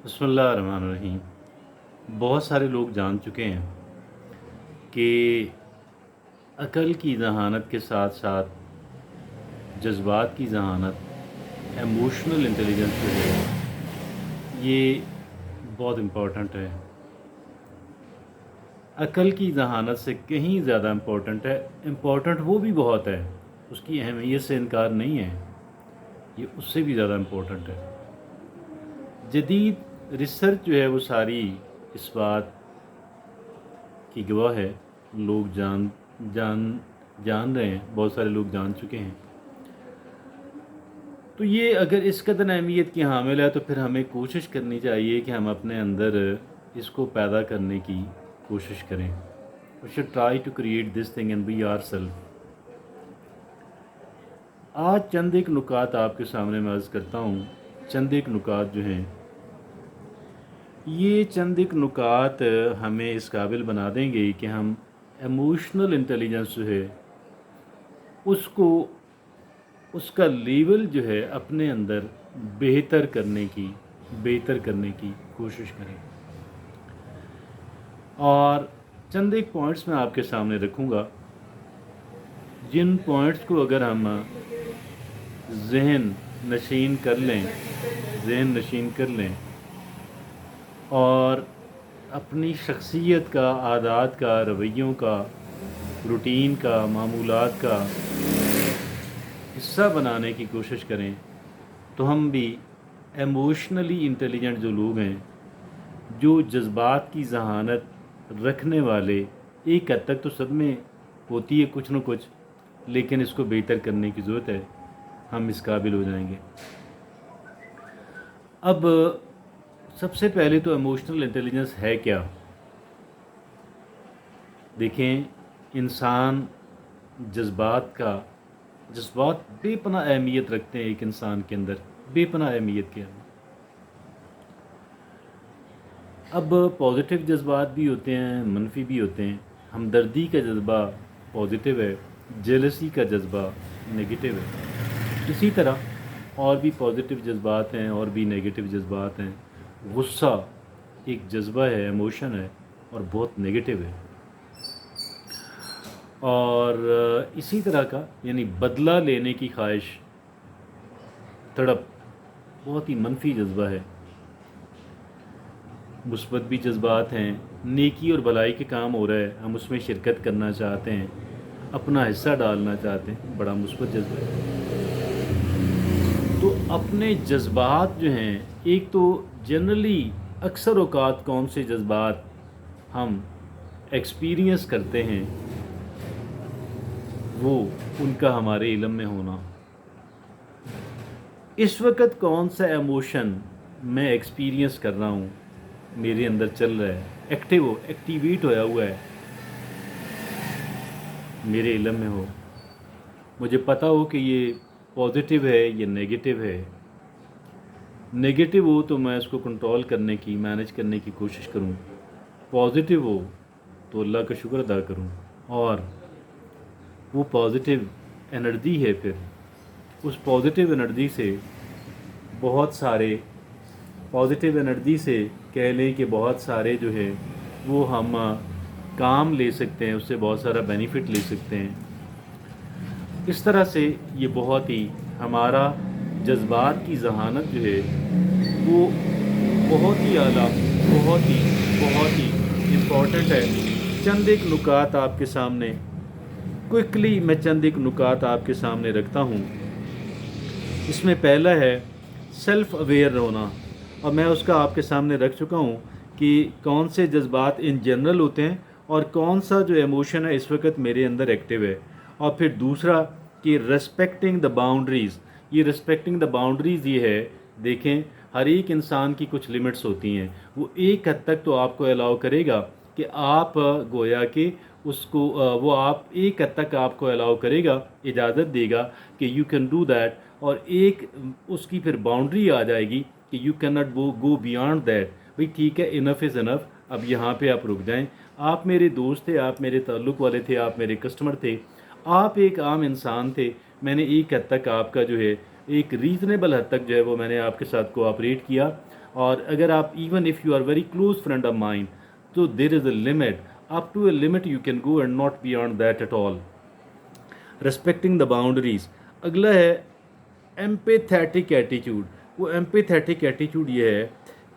बिस्मिल्लाहिर्रहमानिर्रहीम। बहुत सारे लोग जान चुके हैं कि अकल की ज़हानत के साथ साथ जज्बात की ज़हानत, एमोशनल इंटेलिजेंस जो है ये बहुत इम्पोर्टेंट है। अकल की ज़हानत से कहीं ज़्यादा इम्पोर्टेंट है। इम्पोर्टेंट वो भी बहुत है, उसकी अहमियत से इनकार नहीं है, ये उससे भी ज़्यादा इम्पोर्टेंट है। जदीद रिसर्च जो है वो सारी इस बात की गवाह है। लोग जान जान जान रहे हैं, बहुत सारे लोग जान चुके हैं। तो ये अगर इस कदर अहमियत की हामिल है तो फिर हमें कोशिश करनी चाहिए कि हम अपने अंदर इसको पैदा करने की कोशिश करें। We should try to create this thing and be ourself. आज चंद एक नुकात आपके सामने मैं अर्ज़ करता हूँ। चंद एक नुकात जो हैं, ये चंद एक नुकात हमें इस काबिल बना देंगे कि हम एमोशनल इंटेलिजेंस जो है उसको, उसका लेवल जो है अपने अंदर बेहतर करने की कोशिश करें। और चंद एक पॉइंट्स मैं आपके सामने रखूँगा, जिन पॉइंट्स को अगर हम जहन नशीन कर लें और अपनी शख्सियत का, आदात का, रवैयों का, रूटीन का, मामूलात का हिस्सा बनाने की कोशिश करें तो हम भी एमोशनली इंटेलिजेंट जो लोग हैं, जो जज्बात की ज़हानत रखने वाले, एक हद तक तो सब में होती है कुछ न कुछ, लेकिन इसको बेहतर करने की ज़रूरत है, हम इस काबिल हो जाएंगे। अब सबसे पहले तो इमोशनल इंटेलिजेंस है क्या? देखें, इंसान जज्बात बेपनाह अहमियत रखते हैं एक इंसान के अंदर, बेपनाह अहमियत के अंदर। अब पॉजिटिव जज्बात भी होते हैं, मनफी भी होते हैं। हमदर्दी का जज्बा पॉजिटिव है, जेलसी का जज्बा नेगेटिव है। इसी तरह और भी पॉजिटिव जज्बात हैं और भी नेगेटिव जज्बात हैं। गुस्सा एक जज्बा है, इमोशन है और बहुत नेगेटिव है। और इसी तरह का यानी बदला लेने की ख्वाहिश, तड़प, बहुत ही मनफी जज्बा है। मुस्बत भी जज्बात हैं, नेकी और भलाई के काम हो रहा है, हम उसमें शिरकत करना चाहते हैं, अपना हिस्सा डालना चाहते हैं, बड़ा मुस्बत जज्बा है। तो अपने जज्बात जो हैं, एक तो जनरली अक्सर औकात कौन से जज्बात हम एक्सपीरियंस करते हैं, वो उनका हमारे इल्म में होना। इस वक्त कौन सा एमोशन मैं एक्सपीरियंस कर रहा हूँ, मेरे अंदर चल रहा है, एक्टिवेट होया हुआ है, मेरे इल्म में हो, मुझे पता हो कि ये पॉजिटिव है या नेगेटिव है। नेगेटिव हो तो मैं इसको कंट्रोल करने की, मैनेज करने की कोशिश करूं। पॉजिटिव हो तो अल्लाह का शुक्र अदा करूं। और वो पॉजिटिव एनर्जी है, फिर उस पॉजिटिव एनर्जी से कह लें कि बहुत सारे जो है वो हम काम ले सकते हैं, उससे बहुत सारा बेनिफिट ले सकते हैं। इस तरह से ये बहुत ही हमारा जज्बात की ज़हानत जो है वो बहुत ही आला, बहुत ही इम्पॉर्टेंट है। चंद एक नुकात आपके सामने क्विकली मैं चंद एक नुकात आपके सामने रखता हूँ। इसमें पहला है सेल्फ़ अवेयर होना, और मैं उसका आपके सामने रख चुका हूँ कि कौन से जज्बात इन जनरल होते हैं और कौन सा जो इमोशन है इस वक्त मेरे अंदर एक्टिव है। और फिर दूसरा कि रेस्पेक्टिंग द बाउंड्रीज़। ये रेस्पेक्टिंग द बाउंड्रीज़ ये है, देखें, हर एक इंसान की कुछ लिमिट्स होती हैं। वो एक हद तक तो आपको अलाउ करेगा कि आप गोया कि उसको वो आप एक हद तक आपको अलाउ करेगा, इजाज़त देगा कि यू कैन डू दैट, और एक उसकी फिर बाउंड्री आ जाएगी कि you can not go beyond that. भाई ठीक है, इनफ इज़ इनफ, अब यहाँ पे आप रुक जाएं। आप मेरे दोस्त थे, आप मेरे ताल्लुक़ वाले थे, आप मेरे कस्टमर थे, आप एक आम इंसान थे। मैंने एक हद तक आपका जो है, एक रीज़नेबल हद तक जो है वो मैंने आपके साथ कोऑपरेट किया, اور اگر آپ even if you are very close friend of mine تو there is a limit, up to a limit you can go and not beyond that at all. Respecting the boundaries. اگلا ہے ایمپیتھیٹک ایٹیٹیوڈ. وہ empathetic attitude یہ ہے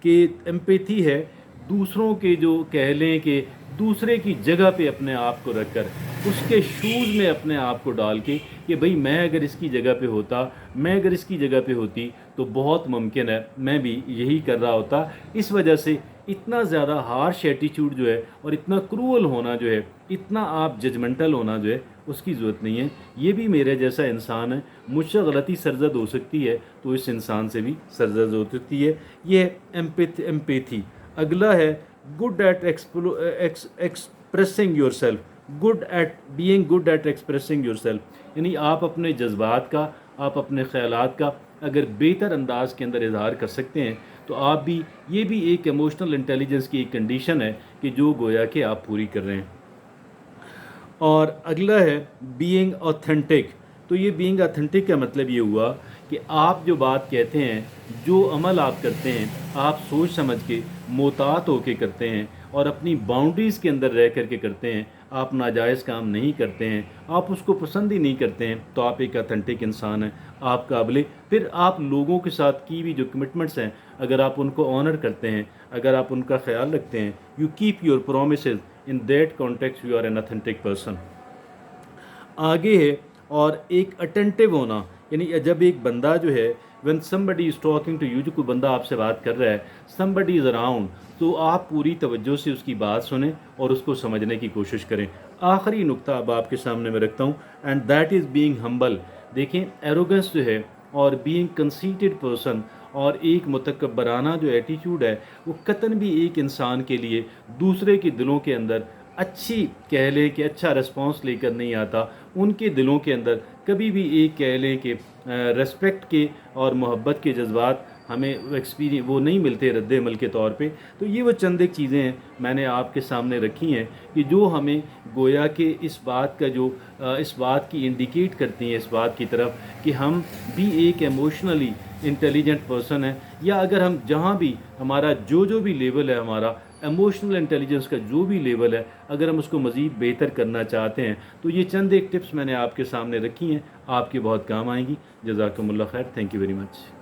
کہ empathy ہے دوسروں کے جو کہہ لیں کہ دوسرے کی جگہ پہ اپنے آپ کو رکھ کر, اس کے شوز میں اپنے آپ کو ڈال کے کہ بھئی میں اگر اس کی جگہ پہ ہوتا, میں اگر اس کی جگہ پہ ہوتی تو بہت ممکن ہے میں بھی یہی کر رہا ہوتا. اس وجہ سے اتنا زیادہ ہارش ایٹیٹیوڈ جو ہے اور اتنا کروول ہونا جو ہے, اتنا آپ ججمنٹل ہونا جو ہے, اس کی ضرورت نہیں ہے. یہ بھی میرے جیسا انسان ہے, مجھ سے غلطی سرزد ہو سکتی ہے تو اس انسان سے بھی سرزد ہو سکتی ہے. یہ ایمپیتھی. اگلا ہے good at expressing yourself. Good at being good at expressing yourself, یعنی آپ اپنے جذبات کا, آپ اپنے خیالات کا اگر بہتر انداز کے اندر اظہار کر سکتے ہیں تو آپ بھی, یہ بھی ایک ایموشنل انٹیلیجنس کی ایک کنڈیشن ہے کہ جو گویا کہ آپ پوری کر رہے ہیں. اور اگلا ہے بینگ اوتھینٹک. تو یہ بینگ اوتھینٹک کا مطلب یہ ہوا کہ آپ جو بات کہتے ہیں, جو عمل آپ کرتے ہیں, آپ سوچ سمجھ کے محتاط ہو کے کرتے ہیں اور اپنی باؤنڈریز کے اندر رہ کر کے کرتے ہیں. آپ ناجائز کام نہیں کرتے ہیں, آپ اس کو پسند ہی نہیں کرتے ہیں, تو آپ ایک اوتھینٹک انسان ہیں, آپ قابل. پھر آپ لوگوں کے ساتھ کی ہوئی جو کمٹمنٹس ہیں اگر آپ ان کو آنر کرتے ہیں, اگر آپ ان کا خیال رکھتے ہیں, you keep your promises, in that context you are an authentic person. آگے ہے اور ایک اٹینٹیو ہونا, یعنی جب ایک بندہ جو ہے when somebody is talking to you, جو کوئی بندہ آپ سے بات کر رہا ہے, somebody is around, تو آپ پوری توجہ سے اس کی بات سنیں اور اس کو سمجھنے کی کوشش کریں. آخری نقطہ اب آپ کے سامنے میں رکھتا ہوں, and that is being humble. دیکھیں ایروگنس جو ہے اور بینگ کنسیٹڈ پرسن اور ایک متکبرانہ جو ایٹیٹیوڈ ہے, وہ قطعاً بھی ایک انسان کے لیے دوسرے کے دلوں کے اندر اچھی کہہ لیں کہ اچھا رسپانس لے کر نہیں آتا. ان کے دلوں کے اندر کبھی بھی ایک کہہ لیں کہ ریسپیکٹ کے اور محبت کے جذبات ہمیں وہ نہیں ملتے رد عمل کے طور پہ. تو یہ وہ چند ایک چیزیں ہیں میں نے آپ کے سامنے رکھی ہیں کہ جو ہمیں گویا کہ اس بات کا جو اس بات کی انڈیکیٹ کرتی ہیں اس بات کی طرف کہ ہم بھی ایک ایموشنلی انٹیلیجنٹ پرسن ہیں, یا اگر ہم جہاں بھی ہمارا جو بھی لیول ہے, ہمارا ایموشنل انٹیلیجنس کا جو بھی لیول ہے, اگر ہم اس کو مزید بہتر کرنا چاہتے ہیں تو یہ چند ایک ٹپس میں نے آپ کے سامنے رکھی ہیں, آپ کے بہت کام آئیں گی. جزاکم اللہ خیر. Thank you very much.